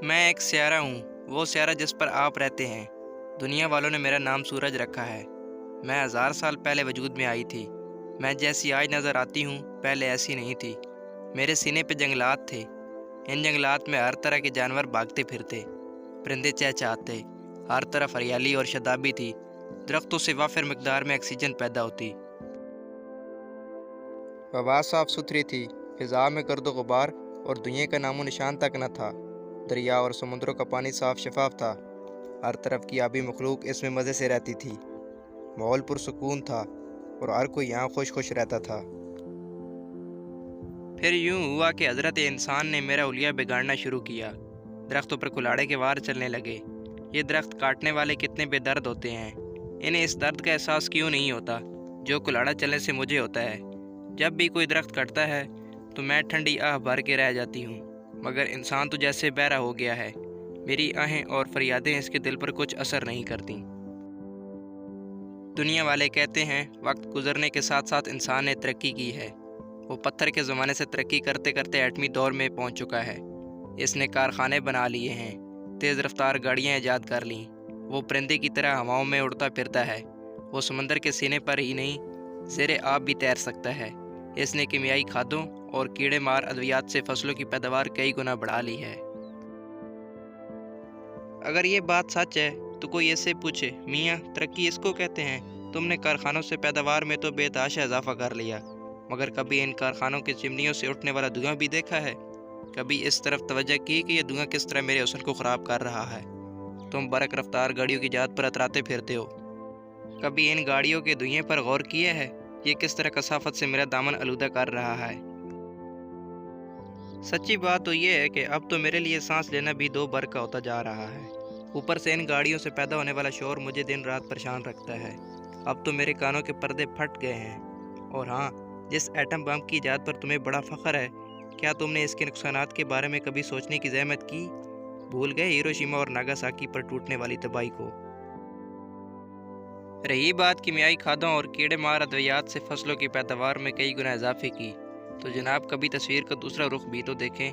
میں ایک سیارہ ہوں، وہ سیارہ جس پر آپ رہتے ہیں۔ دنیا والوں نے میرا نام سورج رکھا ہے۔ میں 1000 سال پہلے وجود میں آئی تھی۔ میں جیسی آج نظر آتی ہوں پہلے ایسی نہیں تھی۔ میرے سینے پہ جنگلات تھے۔ ان جنگلات میں ہر طرح کے جانور بھاگتے پھرتے، پرندے چہچہاتے، ہر طرف ہریالی اور شادابی تھی۔ درختوں سے وافر مقدار میں آکسیجن پیدا ہوتی۔ ہوا صاف ستھری تھی، فضا میں گرد و غبار اور دنیا کا نام و نشان تک نہ تھا۔ دریا اور سمندروں کا پانی صاف شفاف تھا۔ ہر طرف کی آبی مخلوق اس میں مزے سے رہتی تھی۔ ماحول پرسکون تھا اور ہر کوئی یہاں خوش خوش رہتا تھا۔ پھر یوں ہوا کہ حضرت انسان نے میرا حلیہ بگاڑنا شروع کیا۔ درختوں پر کلاڑے کے وار چلنے لگے۔ یہ درخت کاٹنے والے کتنے بے درد ہوتے ہیں، انہیں اس درد کا احساس کیوں نہیں ہوتا جو کلاڑا چلنے سے مجھے ہوتا ہے۔ جب بھی کوئی درخت کٹتا ہے تو میں ٹھنڈی آہ بھر کے رہ جاتی ہوں، مگر انسان تو جیسے بہرا ہو گیا ہے۔ میری آہیں اور فریادیں اس کے دل پر کچھ اثر نہیں کرتیں۔ دنیا والے کہتے ہیں وقت گزرنے کے ساتھ ساتھ انسان نے ترقی کی ہے۔ وہ پتھر کے زمانے سے ترقی کرتے کرتے ایٹمی دور میں پہنچ چکا ہے۔ اس نے کارخانے بنا لیے ہیں، تیز رفتار گاڑیاں ایجاد کر لیں۔ وہ پرندے کی طرح ہواؤں میں اڑتا پھرتا ہے۔ وہ سمندر کے سینے پر ہی نہیں، زیر آب بھی تیر سکتا ہے۔ اس نے کیمیائی کھادوں اور کیڑے مار ادویات سے فصلوں کی پیداوار کئی گنا بڑھا لی ہے۔ اگر یہ بات سچ ہے تو کوئی ایسے پوچھے، میاں ترقی اس کو کہتے ہیں؟ تم نے کارخانوں سے پیداوار میں تو بے تحاشا اضافہ کر لیا، مگر کبھی ان کارخانوں کی چمنیوں سے اٹھنے والا دھواں بھی دیکھا ہے؟ کبھی اس طرف توجہ کی کہ یہ دھواں کس طرح میرے حسن کو خراب کر رہا ہے؟ تم برق رفتار گاڑیوں کی جات پر اتراتے پھرتے ہو۔ کبھی ان گاڑیوں کے دھوئیں پر غور کیا ہے؟ یہ کس طرح کثافت سے میرا دامن آلودہ کر رہا ہے۔ سچی بات تو یہ ہے کہ اب تو میرے لیے سانس لینا بھی دو بر کا ہوتا جا رہا ہے۔ اوپر سے ان گاڑیوں سے پیدا ہونے والا شور مجھے دن رات پریشان رکھتا ہے۔ اب تو میرے کانوں کے پردے پھٹ گئے ہیں۔ اور ہاں، جس ایٹم بم کی ایجاد پر تمہیں بڑا فخر ہے، کیا تم نے اس کے نقصانات کے بارے میں کبھی سوچنے کی زحمت کی؟ بھول گئے ہیروشیما اور ناگاساکی پر ٹوٹنے والی تباہی کو؟ رہی بات کیمیائی کھادوں اور کیڑے مار ادویات سے فصلوں کی پیداوار میں کئی گنا اضافے کی، تو جناب کبھی تصویر کا دوسرا رخ بھی تو دیکھیں۔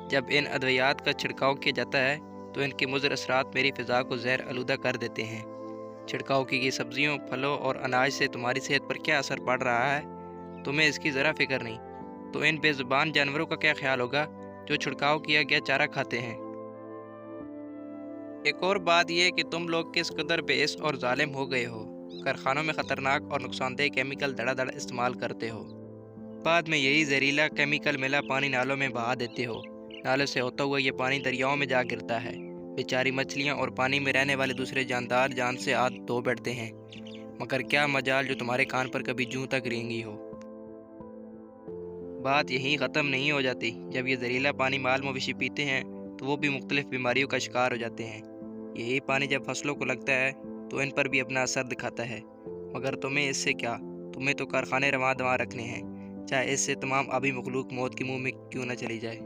جب ان ادویات کا چھڑکاؤ کیا جاتا ہے تو ان کے مضر اثرات میری فضا کو زہر آلودہ کر دیتے ہیں۔ چھڑکاؤ کی گئی سبزیوں، پھلوں اور اناج سے تمہاری صحت پر کیا اثر پڑ رہا ہے، تمہیں اس کی ذرا فکر نہیں۔ تو ان بے زبان جانوروں کا کیا خیال ہوگا جو چھڑکاؤ کیا گیا چارہ کھاتے ہیں؟ ایک اور بات یہ کہ تم لوگ کس قدر بئس اور ظالم ہو گئے ہو۔ کارخانوں میں خطرناک اور نقصان دہ کیمیکل دھڑا دھڑ استعمال کرتے ہو، بعد میں یہی زہریلا کیمیکل ملا پانی نالوں میں بہا دیتے ہو۔ نالوں سے ہوتا ہوا یہ پانی دریاؤں میں جا گرتا ہے۔ بیچاری مچھلیاں اور پانی میں رہنے والے دوسرے جاندار جان سے ہاتھ دھو بیٹھتے ہیں، مگر کیا مجال جو تمہارے کان پر کبھی جوں تک رینگی ہو۔ بات یہیں ختم نہیں ہو جاتی۔ جب یہ زہریلا پانی مال مویشی پیتے ہیں تو وہ بھی مختلف بیماریوں کا شکار ہو جاتے ہیں۔ یہی پانی جب فصلوں کو لگتا ہے تو ان پر بھی اپنا اثر دکھاتا ہے، مگر تمہیں اس سے کیا؟ تمہیں تو کارخانے رواں دواں رکھنے ہیں، چاہے اس سے تمام آبی مخلوق موت کے منہ میں کیوں نہ چلی جائے۔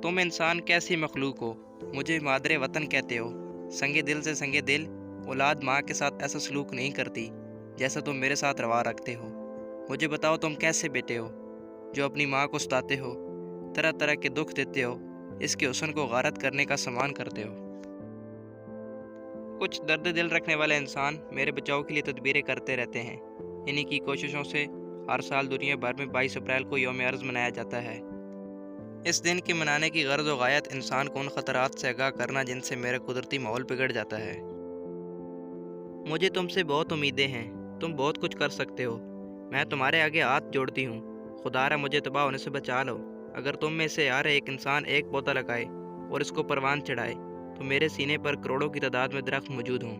تم انسان کیسی مخلوق ہو؟ مجھے مادر وطن کہتے ہو۔ سنگے دل سے سنگے دل، اولاد ماں کے ساتھ ایسا سلوک نہیں کرتی جیسا تم میرے ساتھ روا رکھتے ہو۔ مجھے بتاؤ تم کیسے بیٹے ہو جو اپنی ماں کو ستاتے ہو، طرح طرح کے دکھ دیتے ہو، اس کے حسن کو غارت کرنے کا سامان کرتے ہو۔ کچھ درد دل رکھنے والے انسان میرے بچاؤ کے لیے تدبیریں کرتے رہتے ہیں۔ انہی کی کوششوں سے ہر سال دنیا بھر میں 22 اپریل کو یوم ارض منایا جاتا ہے۔ اس دن کے منانے کی غرض و غایت انسان کو ان خطرات سے آگاہ کرنا جن سے میرا قدرتی ماحول بگڑ جاتا ہے۔ مجھے تم سے بہت امیدیں ہیں، تم بہت کچھ کر سکتے ہو۔ میں تمہارے آگے ہاتھ جوڑتی ہوں، خدا را مجھے تباہ ہونے سے بچا لو۔ اگر تم میں سے ہر ایک انسان ایک پودا لگائے اور اس کو پروان چڑھائے تو میرے سینے پر کروڑوں کی تعداد میں درخت موجود ہوں۔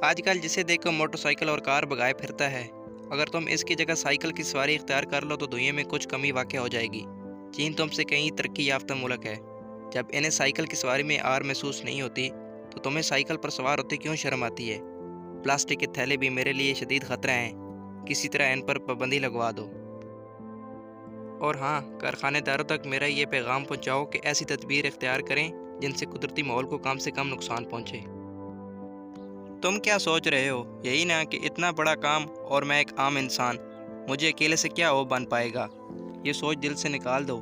آج کل جسے دیکھو موٹر سائیکل اور کار بگائے پھرتا ہے، اگر تم اس کی جگہ سائیکل کی سواری اختیار کر لو تو دنیا میں کچھ کمی واقع ہو جائے گی۔ چین تم سے کہیں ترقی یافتہ ملک ہے، جب انہیں سائیکل کی سواری میں آر محسوس نہیں ہوتی تو تمہیں سائیکل پر سوار ہوتے کیوں شرم آتی ہے؟ پلاسٹک کے تھیلے بھی میرے لیے شدید خطرہ ہیں، کسی طرح ان پر پابندی لگوا دو۔ اور ہاں، کارخانے داروں تک میرا یہ پیغام پہنچاؤ کہ ایسی تدبیر اختیار کریں جن سے قدرتی ماحول کو کم سے کم نقصان پہنچے۔ تم کیا سوچ رہے ہو؟ یہی نا کہ اتنا بڑا کام اور میں ایک عام انسان، مجھے اکیلے سے کیا ہو بن پائے گا؟ یہ سوچ دل سے نکال دو۔